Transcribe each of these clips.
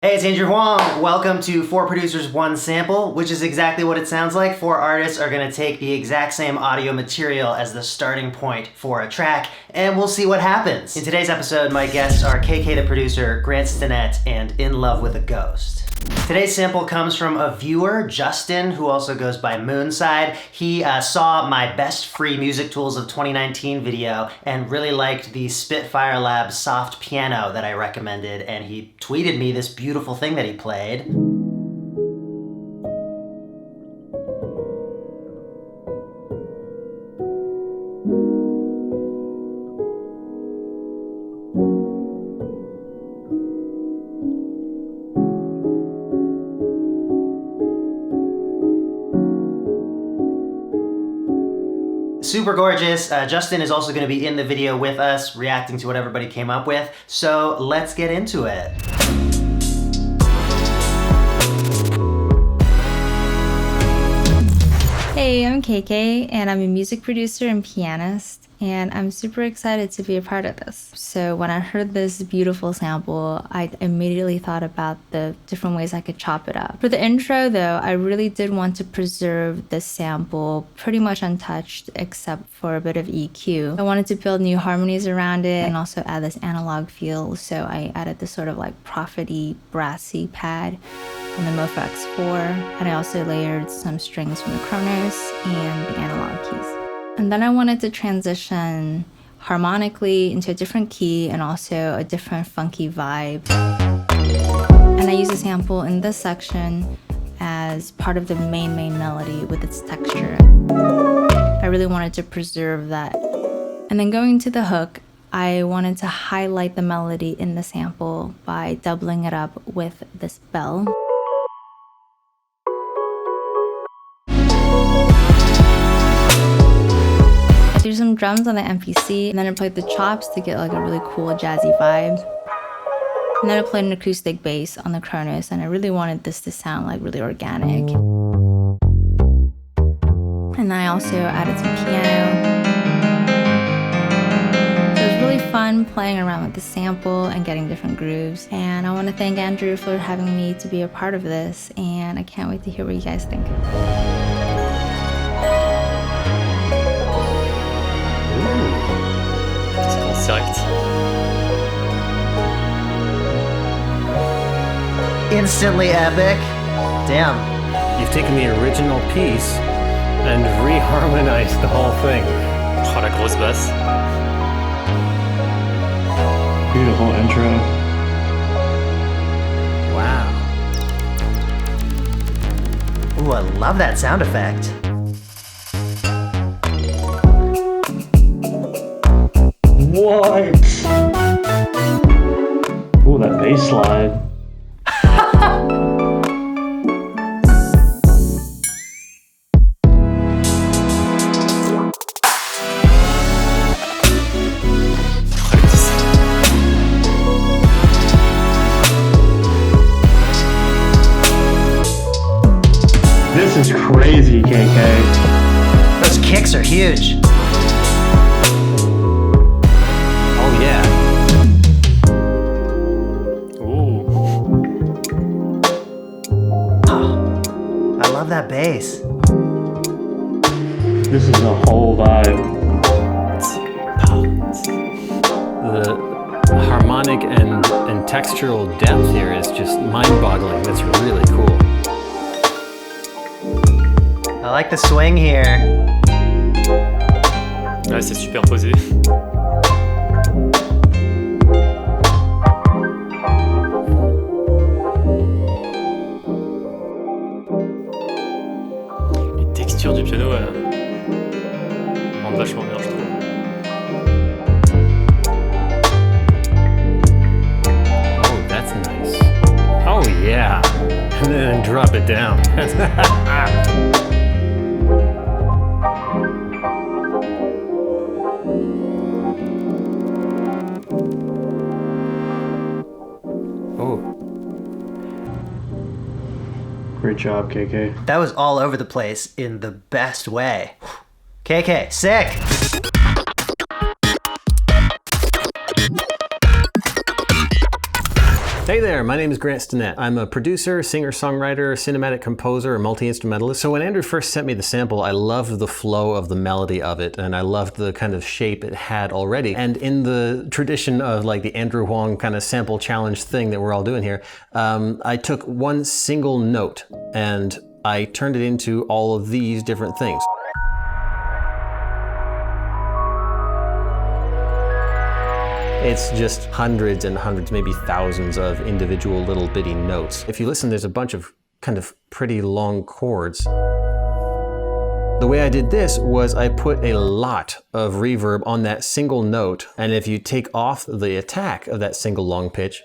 Hey, it's Andrew Huang. Welcome to 4 Producers, 1 Sample, which is exactly what it sounds like. 4 artists are gonna take the exact same audio material as the starting point for a track, and we'll see what happens. In today's episode, my guests are KayKay the producer, Grant Stinnett, and In Love with a Ghost. Today's sample comes from a viewer, Justin, who also goes by Moonside. He saw my Best Free Music Tools of 2019 video and really liked the Spitfire Labs soft piano that I recommended, and he tweeted me this beautiful thing that he played. Super gorgeous. Justin is also going to be in the video with us, reacting to what everybody came up with. So let's get into it. Hey, I'm KayKay, and I'm a music producer and pianist, and I'm super excited to be a part of this. So when I heard this beautiful sample, I immediately thought about the different ways I could chop it up. For the intro, though, I really did want to preserve this sample pretty much untouched, except for a bit of EQ. I wanted to build new harmonies around it and also add this analog feel, so I added this sort of like prophet-y, brassy pad on the Mofa X4, and I also layered some strings from the Kronos and the analog keys. And then I wanted to transition harmonically into a different key and also a different funky vibe. And I use a sample in this section as part of the main melody with its texture. I really wanted to preserve that. And then going to the hook, I wanted to highlight the melody in the sample by doubling it up with this bell. I threw some drums on the MPC, and then I played the chops to get like a really cool jazzy vibe. And then I played an acoustic bass on the Kronos, and I really wanted this to sound like really organic. And then I also added some piano. So it was really fun playing around with the sample and getting different grooves. And I want to thank Andrew for having me to be a part of this, and I can't wait to hear what you guys think. Instantly epic. Damn. You've taken the original piece and reharmonized the whole thing. Oh, la grosse basse. Beautiful intro. Wow. Ooh, I love that sound effect. What? Ooh, that bass slide. This is crazy, KayKay. Those kicks are huge. That bass. This is a whole vibe. The harmonic and textural depth here is just mind-boggling. That's really cool. I like the swing here. Ouais, c'est superposé. Du piano rend vachement bien, je trouve. Oh, that's nice. Oh yeah, and then drop it down. Oh. Great job, KayKay. That was all over the place in the best way. KayKay, sick! Hey there, my name is Grant Stinnett. I'm a producer, singer-songwriter, cinematic composer, and multi-instrumentalist. So when Andrew first sent me the sample, I loved the flow of the melody of it, and I loved the kind of shape it had already. And in the tradition of like the Andrew Huang kind of sample challenge thing that we're all doing here, I took one single note and I turned it into all of these different things. It's just hundreds and hundreds, maybe thousands of individual little bitty notes. If you listen, there's a bunch of kind of pretty long chords. The way I did this was I put a lot of reverb on that single note, and if you take off the attack of that single long pitch,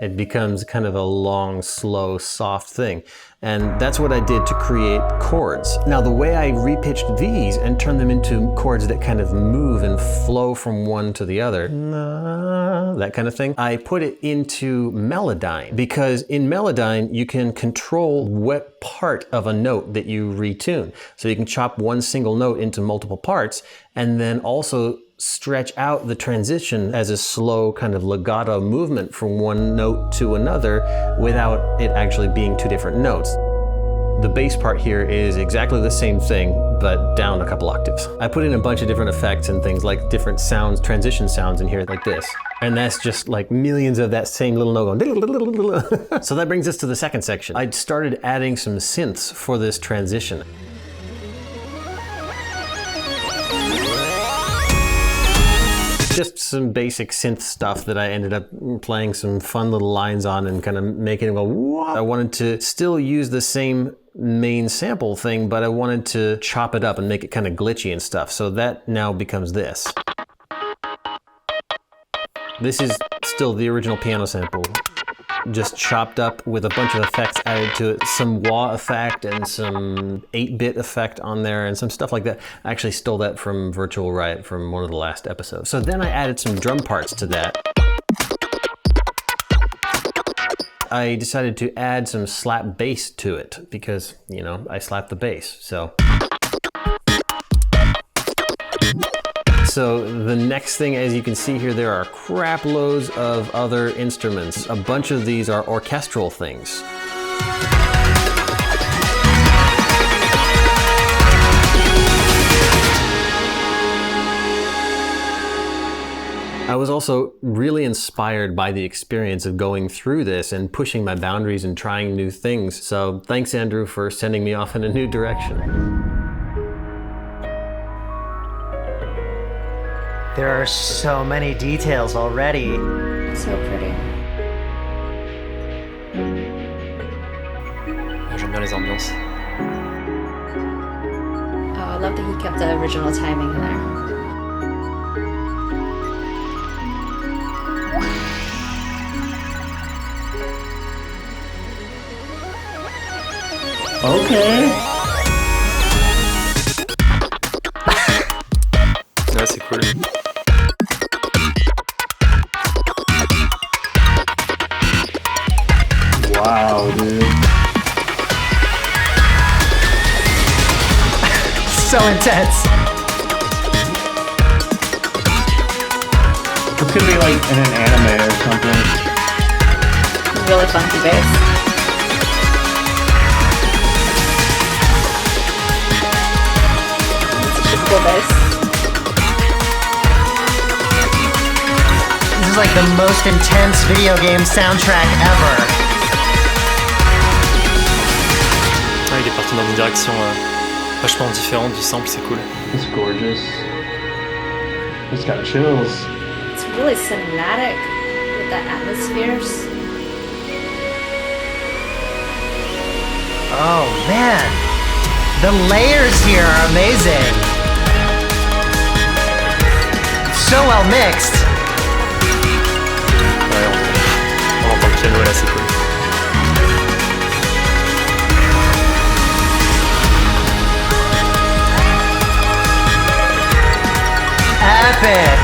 it becomes kind of a long, slow, soft thing. And that's what I did to create chords. Now, the way I repitched these and turned them into chords that kind of move and flow from one to the other, that kind of thing, I put it into Melodyne. Because in Melodyne, you can control what part of a note that you retune. So you can chop one single note into multiple parts, and then also stretch out the transition as a slow kind of legato movement from one note to another without it actually being two different notes. The bass part here is exactly the same thing, but down a couple octaves. I put in a bunch of different effects and things like different sounds, transition sounds in here like this. And that's just like millions of that same little note going. So that brings us to the second section. I started adding some synths for this transition. Just some basic synth stuff that I ended up playing some fun little lines on and kind of making it go, whoa. I wanted to still use the same main sample thing, but I wanted to chop it up and make it kind of glitchy and stuff. So that now becomes this. This is still the original piano sample, just chopped up with a bunch of effects added to it, some wah effect and some 8-bit effect on there and some stuff like that. I actually stole that from Virtual Riot from one of the last episodes. So then I added some drum parts to that. I decided to add some slap bass to it because, you know, I slap the bass, so. So the next thing, as you can see here, there are crap loads of other instruments. A bunch of these are orchestral things. I was also really inspired by the experience of going through this and pushing my boundaries and trying new things. So thanks, Andrew, for sending me off in a new direction. There are so many details already. So pretty. J'aime bien les ambiances. Oh, I love that he kept the original timing in there. Okay. Ouais, c'est cool. Wow, dude. So intense. This could be like in an anime or something. Really funky bass. Such a cool bass. This is like the most intense video game soundtrack ever. Ouais, il est parti dans une direction vachement différente du sample, c'est cool. It's gorgeous. It's got chills. It's really cinematic with the atmospheres. Oh man, the layers here are amazing. So well mixed. Ouais, on entend le piano là, c'est cool. Epic.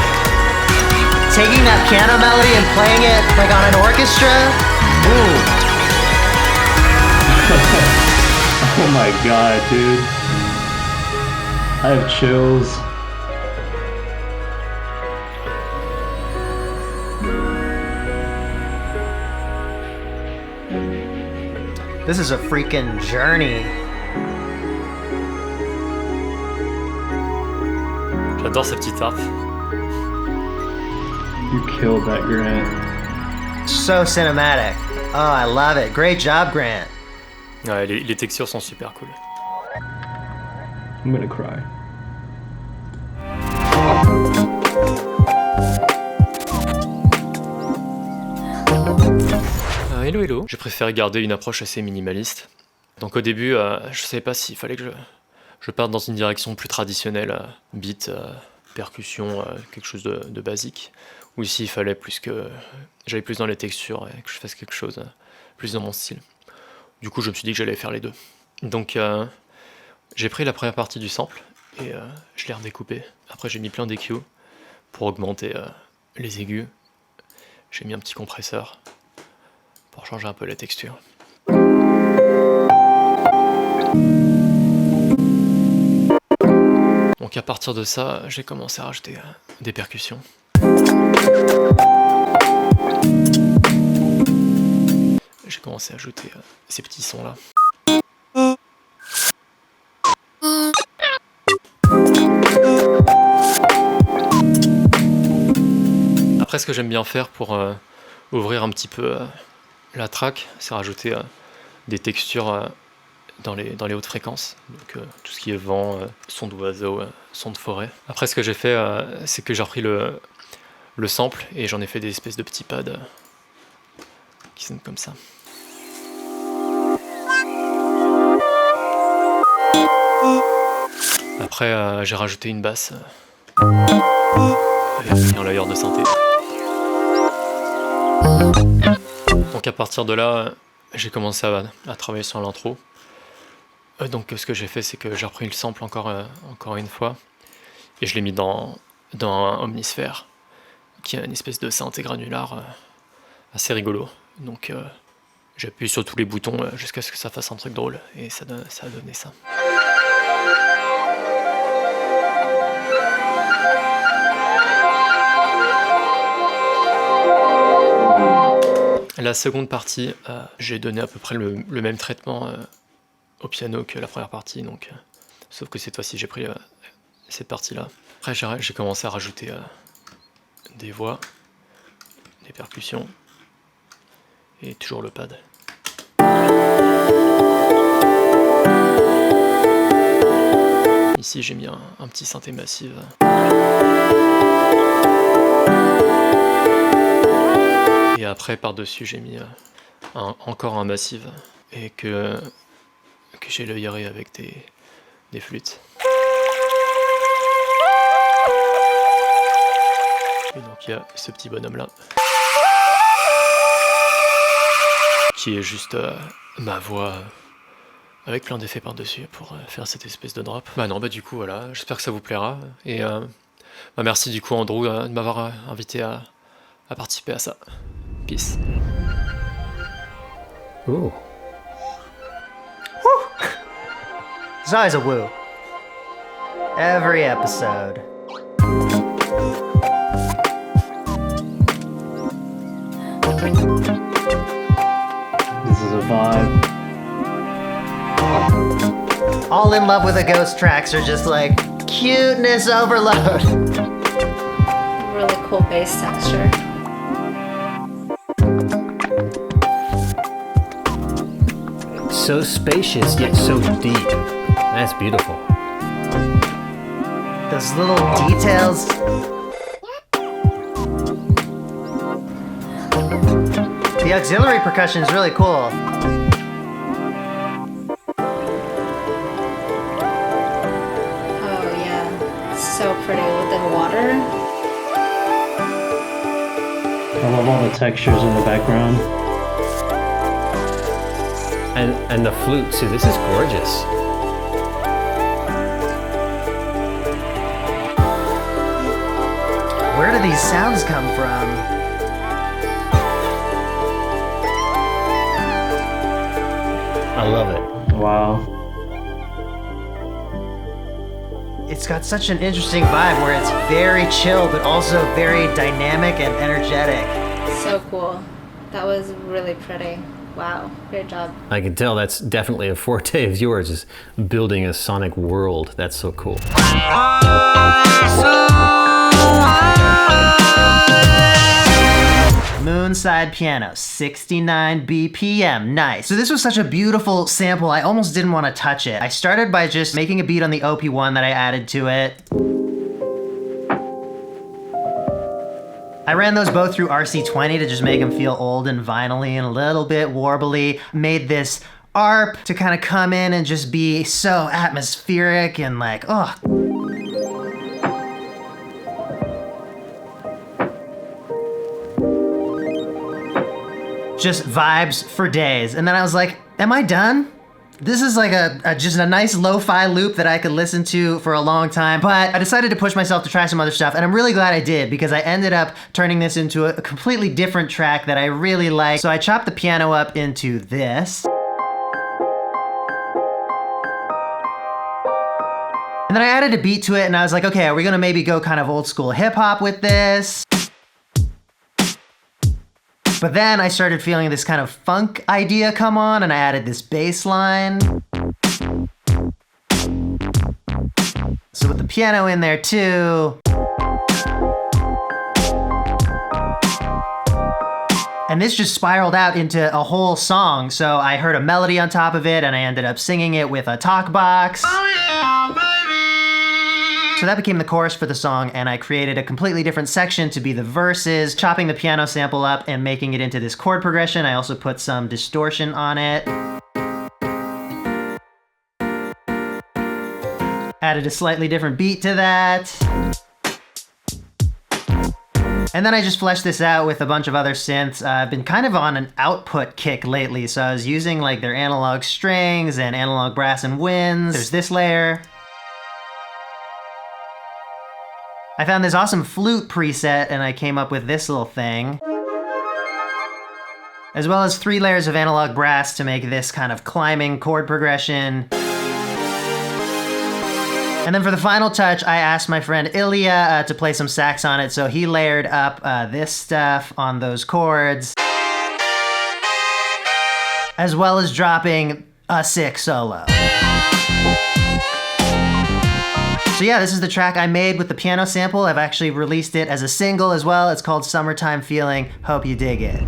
Taking that piano melody and playing it like on an orchestra. Ooh. Oh my god, dude. I have chills. This is a freaking journey. J'adore ces petites harpes. You killed that, Grant. So cinematic. Oh, I love it. Great job, Grant. Ouais, les textures sont super cool. I'm gonna cry. Hello. J'ai préféré garder une approche assez minimaliste. Donc au début, je savais pas s'il fallait que je parte dans une direction plus traditionnelle, beat, percussion, quelque chose de basique, ou s'il fallait plus que j'aille plus dans les textures et que je fasse quelque chose plus dans mon style. Du coup, je me suis dit que j'allais faire les deux. Donc j'ai pris la première partie du sample et je l'ai redécoupé. Après, j'ai mis plein d'EQ pour augmenter les aigus. J'ai mis un petit compresseur pour changer un peu la texture. Donc à partir de ça, j'ai commencé à rajouter des percussions. J'ai commencé à ajouter ces petits sons là. Après, ce que j'aime bien faire pour ouvrir un petit peu la track, c'est rajouter des textures dans les hautes fréquences, donc tout ce qui est vent, son d'oiseau, son de forêt. Après, ce que j'ai fait, c'est que j'ai repris le sample et j'en ai fait des espèces de petits pads qui sonnent comme ça. Après, j'ai rajouté une basse et un layer de synthé. Donc à partir de là, j'ai commencé à travailler sur l'intro. Donc ce que j'ai fait, c'est que j'ai repris le sample encore une fois et je l'ai mis dans un omnisphère qui est une espèce de synthé granular assez rigolo. Donc j'appuie sur tous les boutons jusqu'à ce que ça fasse un truc drôle et ça a donné ça. La seconde partie, j'ai donné à peu près le même traitement au piano que la première partie, donc, sauf que cette fois-ci j'ai pris cette partie-là. Après j'ai commencé à rajouter des voix, des percussions et toujours le pad. Ici j'ai mis un petit synthé massif. Et après, par-dessus, j'ai mis encore un massif et que j'ai layeré avec des flûtes. Et donc, il y a ce petit bonhomme-là qui est juste ma voix avec plein d'effets par-dessus pour faire cette espèce de drop. Du coup, voilà, j'espère que ça vous plaira. Et merci du coup, Andrew, de m'avoir invité à participer à ça. Peace. Ooh. There's always a woo. Every episode. This is a vibe. All in love with the ghost tracks are just like cuteness overload. Really cool bass texture. So spacious yet so deep. That's beautiful. Those little details. The auxiliary percussion is really cool. Oh yeah, so pretty with the water. I love all the textures in the background. And the flute, see, this is gorgeous. Where do these sounds come from? I love it. Wow. It's got such an interesting vibe where it's very chill but also very dynamic and energetic. So cool. That was really pretty. Wow, great job. I can tell that's definitely a forte of yours, is building a sonic world. That's so cool. Moonside piano, 69 BPM, nice. So this was such a beautiful sample, I almost didn't want to touch it. I started by just making a beat on the OP1 that I added to it. I ran those both through RC20 to just make them feel old and vinyl-y and a little bit warbly. Made this ARP to kind of come in and just be so atmospheric and like, oh. Just vibes for days. And then I was like, am I done? This is like just a nice lo-fi loop that I could listen to for a long time, but I decided to push myself to try some other stuff, and I'm really glad I did, because I ended up turning this into a completely different track that I really like. So I chopped the piano up into this. And then I added a beat to it, and I was like, okay, are we gonna maybe go kind of old school hip hop with this? But then I started feeling this kind of funk idea come on, and I added this bass line. So with the piano in there too. And this just spiraled out into a whole song. So I heard a melody on top of it, and I ended up singing it with a talk box. So that became the chorus for the song, and I created a completely different section to be the verses, chopping the piano sample up and making it into this chord progression. I also put some distortion on it. Added a slightly different beat to that. And then I just fleshed this out with a bunch of other synths. I've been kind of on an output kick lately, so I was using like their analog strings and analog brass and winds. There's this layer. I found this awesome flute preset, and I came up with this little thing. As well as 3 layers of analog brass to make this kind of climbing chord progression. And then for the final touch, I asked my friend Ilia to play some sax on it, so he layered up this stuff on those chords. As well as dropping a sick solo. So yeah, this is the track I made with the piano sample. I've actually released it as a single as well. It's called Summertime Feeling. Hope you dig it.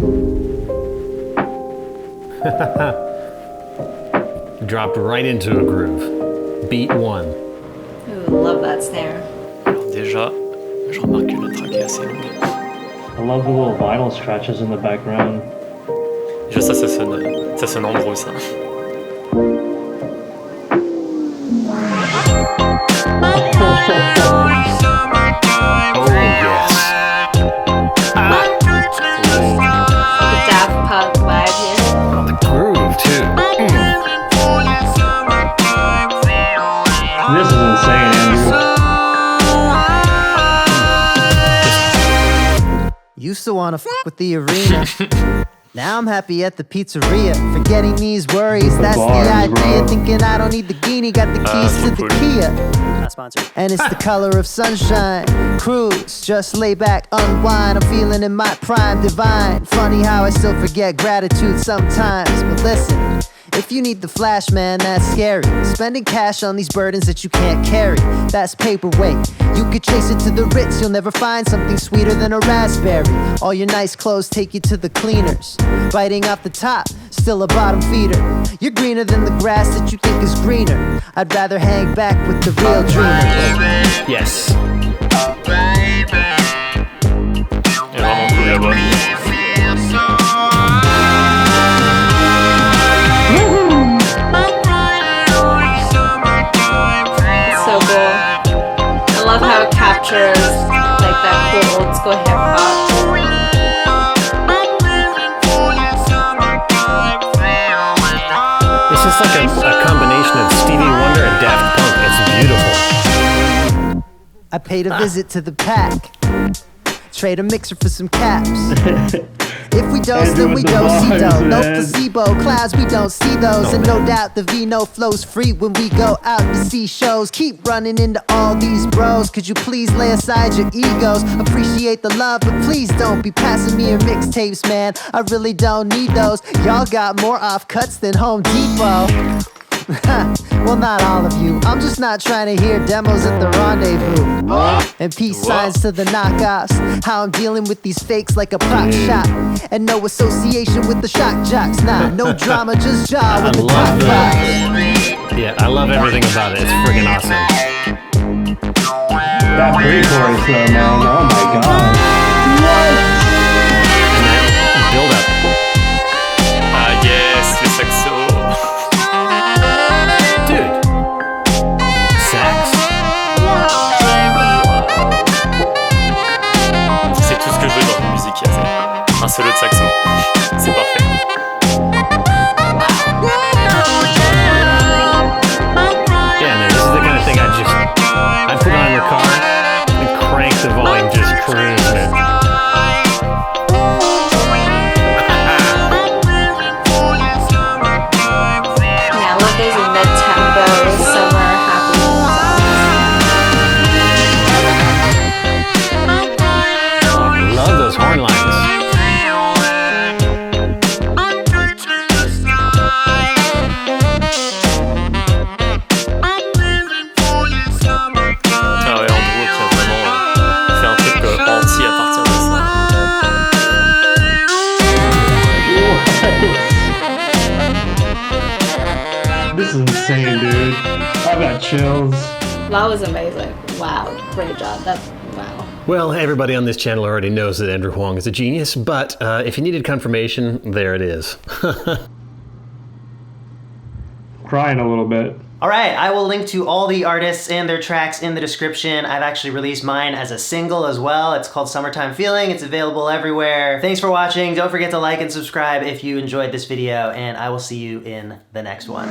Dropped right into a groove. Beat 1. Ooh, love that snare. Alors déjà, je remarque que la track est assez longue. I love the little vinyl scratches in the background. Déjà ça sonne en gros ça. This is insane, Andrew. Used to wanna fuck with the arena. Now I'm happy at the pizzeria. Forgetting these worries, that's the idea. Bro. Thinking I don't need the guinea, got the keys to the Kia. Not sponsored. And it's the color of sunshine. Cruise, just lay back, unwind. I'm feeling in my prime, divine. Funny how I still forget gratitude sometimes. But listen, if you need the flash, man, that's scary. Spending cash on these burdens that you can't carry, that's paperweight. You could chase it to the Ritz, you'll never find something sweeter than a raspberry. All your nice clothes take you to the cleaners. Biting off the top, still a bottom feeder. You're greener than the grass that you think is greener. I'd rather hang back with the real dreamers. Yes. Il y a vraiment tout là-bas. So cool. I love how it captures like that cool old school hip hop. It's just like a combination of Stevie Wonder and Daft Punk. It's beautiful. I paid a visit to the pack. Trade a mixer for some caps. If we dose, then we do-si-do. No placebo, clouds, we don't see those. And no doubt the vino flows free when we go out to see shows. Keep running into all these bros. Could you please lay aside your egos? Appreciate the love, but please don't be passing me your mixtapes, man. I really don't need those. Y'all got more offcuts than Home Depot. Well, not all of you. I'm just not trying to hear demos at the rendezvous. And peace signs to the knockoffs. How I'm dealing with these fakes like a prop shop. And no association with the shock jocks. Nah, no drama, just jaw with the top box. Yeah, I love everything about it. It's friggin' awesome. That pre-chorus though, man. Oh my god. And that build up. Yes, les saxos. Dude. Sax. C'est tout ce que je veux dans une musique. C'est un solo de saxo. C'est parfait. Yeah, man, this is the kind of thing I put on in the car and crank the volume, just cruise, man. Yeah, I love those mid-tempo summer happy I love those horn lines. Ah ouais, Andrew qui a vraiment fait un truc entier à partir de ça. This is insane, dude. I've got chills. That was amazing. Wow, great job. Wow. Well, everybody on this channel already knows that Andrew Huang is a genius, but if you needed confirmation, there it is. Crying a little bit. All right, I will link to all the artists and their tracks in the description. I've actually released mine as a single as well. It's called Summertime Feeling. It's available everywhere. Thanks for watching. Don't forget to like and subscribe if you enjoyed this video, and I will see you in the next one.